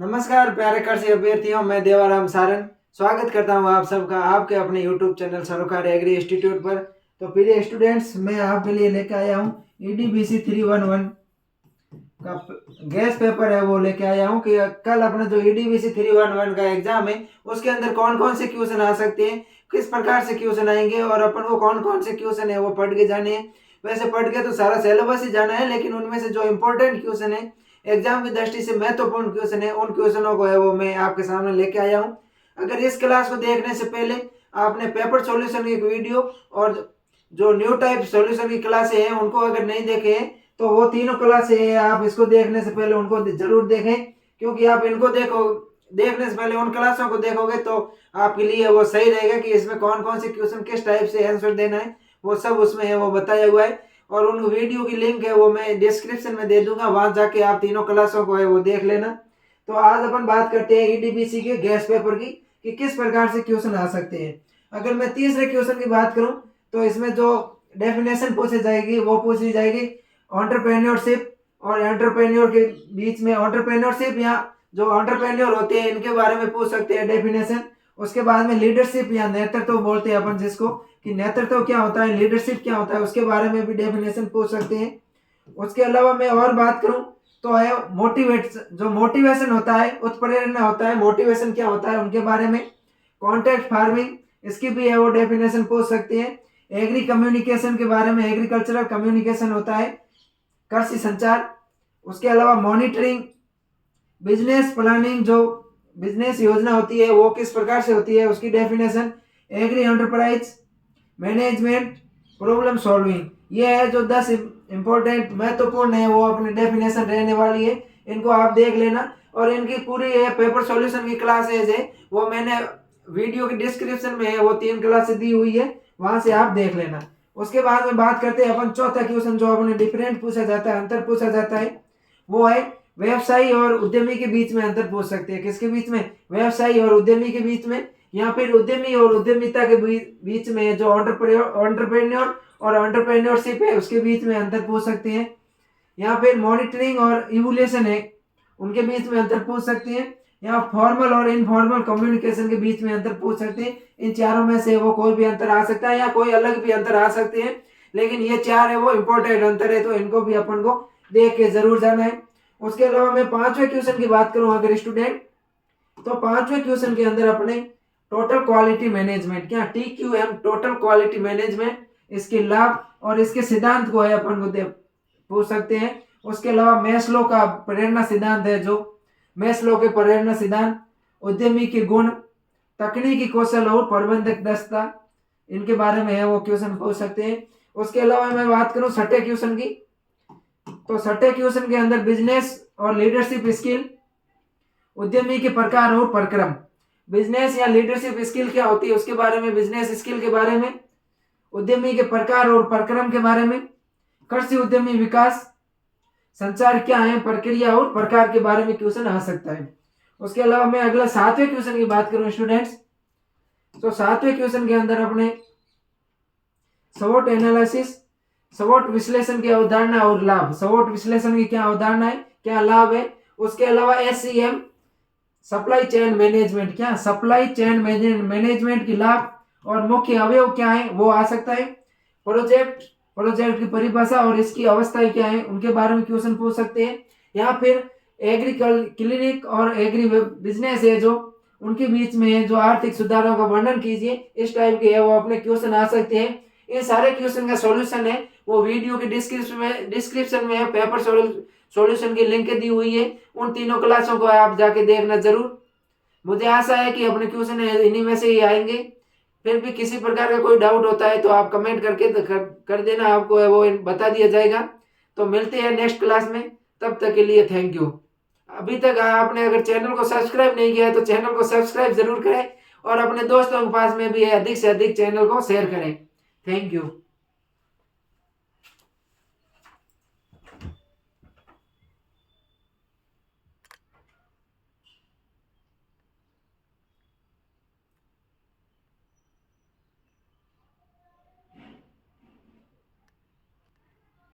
नमस्कार प्यारे कृषि अभ्यर्थियों, मैं देवाराम सारन स्वागत करता हूं आप सबका आपके अपने YouTube चैनल सरोकार एग्री इंस्टीट्यूट पर। तो प्रिय स्टूडेंट्स, मैं आपके लिए लेके आया हूं EDBC 311 का गैस पेपर है, वो लेके आया हूं कि कल अपना जो EDBC 311 का एग्जाम है उसके अंदर कौन कौन से क्वेश्चन आ सकते हैं, किस प्रकार से क्वेश्चन आएंगे और अपन को कौन कौन से क्वेश्चन है वो पढ़ के जाने हैं। वैसे पढ़ के तो सारा सिलेबस ही जाना है, लेकिन उनमें से जो इम्पोर्टेंट क्वेश्चन है, एग्जाम की दृष्टि से महत्वपूर्ण क्वेश्चन है, उन क्वेश्चनों को है वो मैं आपके सामने लेके आया हूँ। अगर इस क्लास को देखने से पहले आपने पेपर सॉल्यूशन की एक वीडियो और जो न्यू टाइप सॉल्यूशन की क्लासें हैं उनको अगर नहीं देखे हैं तो वो तीनों क्लासें हैं, आप इसको देखने से पहले उनको जरूर देखें, क्योंकि आप इनको देखने से पहले उन क्लासों को देखोगे तो आपके लिए वो सही रहेगा कि इसमें कौन कौन से क्वेश्चन किस टाइप से आंसर देना है, वो सब उसमें है वो बताया हुआ है। और उन वीडियो की लिंक है वो मैं डिस्क्रिप्शन में दे दूंगा, वहां जाके आप तीनों क्लासों को है वो देख लेना। तो आज अपन बात करते हैं EDBC के गैस पेपर की कि किस प्रकार से क्वेश्चन आ सकते हैं। अगर मैं तीसरे क्वेश्चन की बात करूं तो इसमें जो डेफिनेशन पूछी जाएगी वो पूछी जाएगी एंटरप्रेन्योरशिप और एंटरप्रेन्योर के बीच में एंटरप्रेन्योरशिप या जो एंटरप्रेन्योर होते हैं इनके बारे में पूछ सकते हैं डेफिनेशन। उसके बाद में लीडरशिप या नेतृत्व बोलते हैं अपन जिसको, कि नेतृत्व क्या होता है, लीडरशिप क्या होता है, उसके बारे में भी डेफिनेशन पूछ सकते हैं। उसके अलावा मैं और बात करूं तो है मोटिवेशन होता है, उत्प्रेरणा होता है, मोटिवेशन क्या होता है उनके बारे में। कॉन्टेक्ट फार्मिंग, इसकी भी है वो डेफिनेशन पूछ सकते हैं। एग्री कम्युनिकेशन के बारे में, एग्रीकल्चरल कम्युनिकेशन होता है कृषि संचार। उसके अलावा मॉनिटरिंग, बिजनेस प्लानिंग, जो बिजनेस योजना होती है वो किस प्रकार से होती है उसकी definition. Agri enterprise management, problem solving, ये है जो 10 इंपॉर्टेंट महत्वपूर्ण है वो अपनी डेफिनेशन रहने वाली है, इनको आप देख लेना। और इनकी पूरी है पेपर सॉल्यूशन की क्लासेज है वो मैंने वीडियो के डिस्क्रिप्शन में है वो 3 क्लासेस दी हुई है, वहां से आप देख लेना। उसके बाद में बात करते हैं अपन चौथा क्वेश्चन जो अपने डिफरेंट पूछा जाता है, अंतर पूछा जाता है, वो है व्यवसायी और उद्यमी के बीच में अंतर पूछ सकते हैं। किसके बीच में? व्यवसायी और उद्यमी के बीच में, या फिर उद्यमी और उद्यमिता के बीच में जो एंटरप्रेन्योर और एंटरप्रेन्योरशिप है उसके बीच में अंतर पूछ सकते हैं। या फिर मॉनिटरिंग और इवोल्यूशन है उनके बीच में अंतर पूछ सकते हैं। या फॉर्मल और इनफॉर्मल कम्युनिकेशन के बीच में अंतर पूछ सकते हैं। इन चारों में से वो कोई भी अंतर आ सकता है या कोई अलग भी अंतर आ सकते हैं, लेकिन ये 4 है वो इंपॉर्टेंट अंतर है, तो इनको भी अपन को देख के जरूर जाना है। उसके अलावा मैं 5वें क्वेश्चन की बात करूं अगर स्टूडेंट, तो 5वें क्वेश्चन के अंदर अपने टोटल क्वालिटी मैनेजमेंट, क्या TQM टोटल क्वालिटी मैनेजमेंट, इसके लाभ और इसके सिद्धांत को है अपन को पूछ सकते हैं। उसके अलावा मैस्लो का प्रेरणा सिद्धांत है, जो मैस्लो के प्रेरणा सिद्धांत, उद्यमी के गुण, तकनीकी कौशल और प्रबंधक दक्षता, इनके बारे में है वो क्वेश्चन पूछ सकते हैं। उसके अलावा मैं बात करूं 6ठे क्वेश्चन की, तो 6ठे क्वेश्चन के अंदर बिजनेस और लीडरशिप स्किल, उद्यमी के प्रकार और प्रक्रम, बिजनेस या लीडरशिप स्किल क्या होती है उसके बारे में, बिजनेस स्किल के बारे में, उद्यमी के प्रकार और प्रक्रम के बारे में, कृषि उद्यमी विकास, संचार क्या है, प्रक्रिया और प्रकार के बारे में क्वेश्चन आ सकता है। उसके अलावा मैं अगला 7वें क्वेश्चन की बात करूं स्टूडेंट्स, तो 7वें क्वेश्चन के अंदर अपने स्वोट एनालिसिस, स्वोट विश्लेषण की अवधारणा और लाभ, स्वोट विश्लेषण की क्या अवधारणा है, क्या लाभ है। उसके अलावा SCM सप्लाई चेन मैनेजमेंट, क्या सप्लाई चेन मैनेजमेंट की लाभ और मुख्य अवयव क्या है वो आ सकता है। प्रोजेक्ट की परिभाषा और इसकी अवस्थाएं क्या है उनके बारे में क्वेश्चन पूछ सकते हैं। या फिर क्लिनिक और एग्री बिजनेस है जो उनके बीच में जो आर्थिक सुधारों का वर्णन कीजिए, इस टाइप के है वो अपने क्वेश्चन आ सकते हैं। इन सारे क्वेश्चन का सॉल्यूशन है वो वीडियो के डिस्क्रिप्शन में है, पेपर सॉल्यूशन की लिंक दी हुई है, उन तीनों क्लासों को आप जाके देखना जरूर। मुझे आशा है कि अपने क्वेश्चन इन्हीं में से ही आएंगे। फिर भी किसी प्रकार का कोई डाउट होता है तो आप कमेंट करके कर देना, आपको है वो बता दिया जाएगा। तो मिलते हैं नेक्स्ट क्लास में, तब तक के लिए थैंक यू। अभी तक आपने अगर चैनल को सब्सक्राइब नहीं किया है तो चैनल को सब्सक्राइब जरूर करें और अपने दोस्तों के पास में भी अधिक से अधिक चैनल को शेयर करें। Thank you.